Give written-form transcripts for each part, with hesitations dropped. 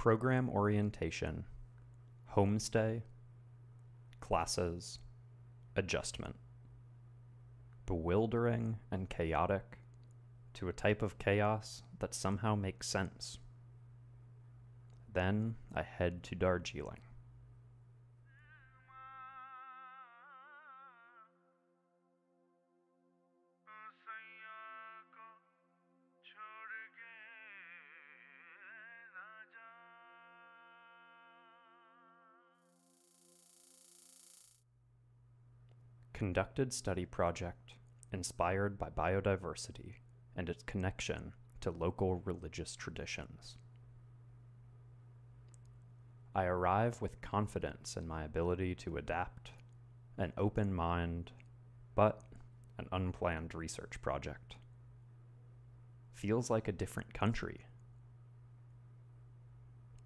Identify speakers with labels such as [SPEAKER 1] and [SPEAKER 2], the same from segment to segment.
[SPEAKER 1] program orientation, homestay, classes, adjustment. Bewildering and chaotic to a type of chaos that somehow makes sense. Then I head to Darjeeling. Conducted study project inspired by biodiversity and its connection to local religious traditions. I arrive with confidence in my ability to adapt, an open mind, but an unplanned research project. Feels like a different country.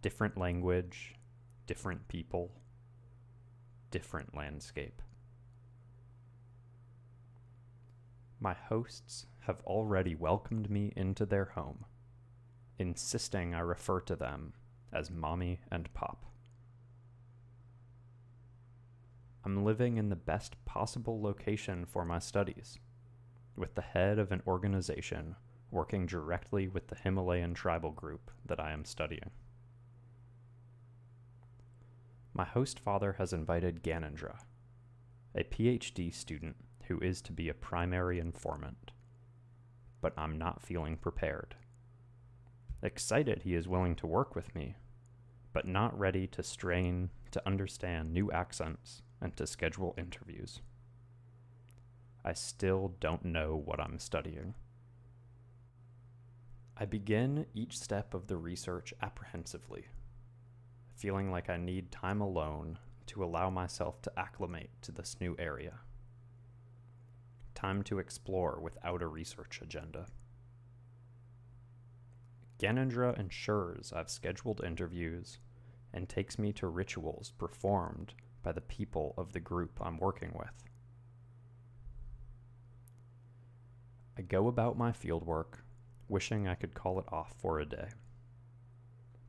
[SPEAKER 1] Different language, different people, different landscape. My hosts have already welcomed me into their home, insisting I refer to them as Mommy and Pop. I'm living in the best possible location for my studies, with the head of an organization working directly with the Himalayan tribal group that I am studying. My host father has invited Gyanendra, a PhD student who is to be a primary informant, but I'm not feeling prepared. Excited he is willing to work with me, but not ready to strain to understand new accents and to schedule interviews. I still don't know what I'm studying. I begin each step of the research apprehensively, feeling like I need time alone to allow myself to acclimate to this new area. Time to explore without a research agenda. Gyanendra ensures I've scheduled interviews and takes me to rituals performed by the people of the group I'm working with. I go about my fieldwork, wishing I could call it off for a day.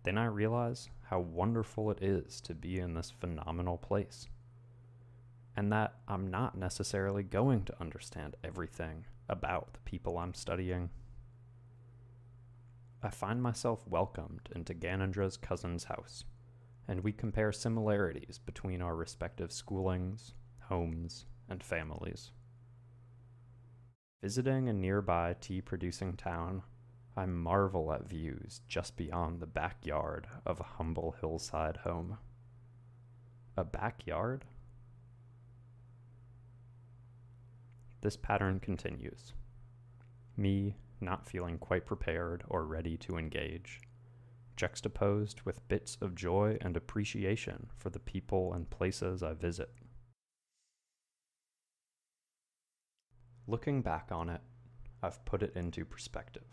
[SPEAKER 1] Then I realize how wonderful it is to be in this phenomenal place, and that I'm not necessarily going to understand everything about the people I'm studying. I find myself welcomed into Gyanendra's cousin's house, and we compare similarities between our respective schoolings, homes, and families. Visiting a nearby tea-producing town, I marvel at views just beyond the backyard of a humble hillside home. A backyard? This pattern continues. Me not feeling quite prepared or ready to engage, juxtaposed with bits of joy and appreciation for the people and places I visit. Looking back on it, I've put it into perspective.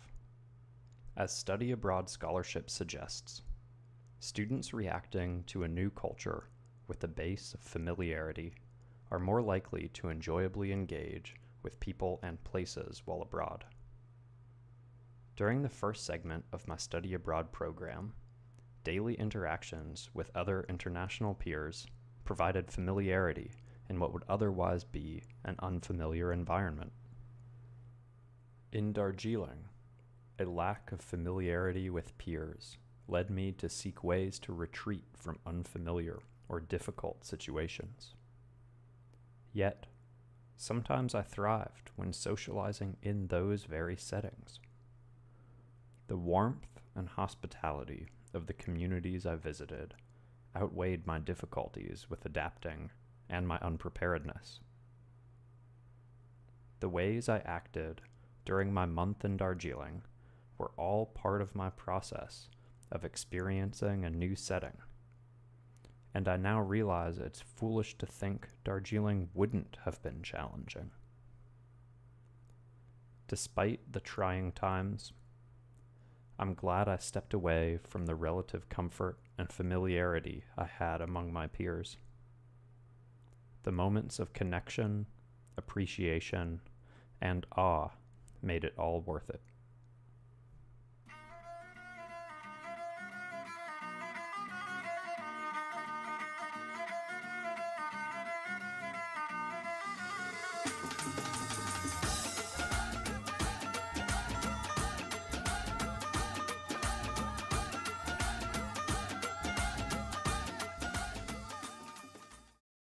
[SPEAKER 1] As study abroad scholarship suggests, students reacting to a new culture with a base of familiarity are more likely to enjoyably engage with people and places while abroad. During the first segment of my study abroad program, daily interactions with other international peers provided familiarity in what would otherwise be an unfamiliar environment. In Darjeeling, a lack of familiarity with peers led me to seek ways to retreat from unfamiliar or difficult situations. Yet, sometimes I thrived when socializing in those very settings. The warmth and hospitality of the communities I visited outweighed my difficulties with adapting and my unpreparedness. The ways I acted during my month in Darjeeling were all part of my process of experiencing a new setting, and I now realize it's foolish to think Darjeeling wouldn't have been challenging. Despite the trying times, I'm glad I stepped away from the relative comfort and familiarity I had among my peers. The moments of connection, appreciation, and awe made it all worth it.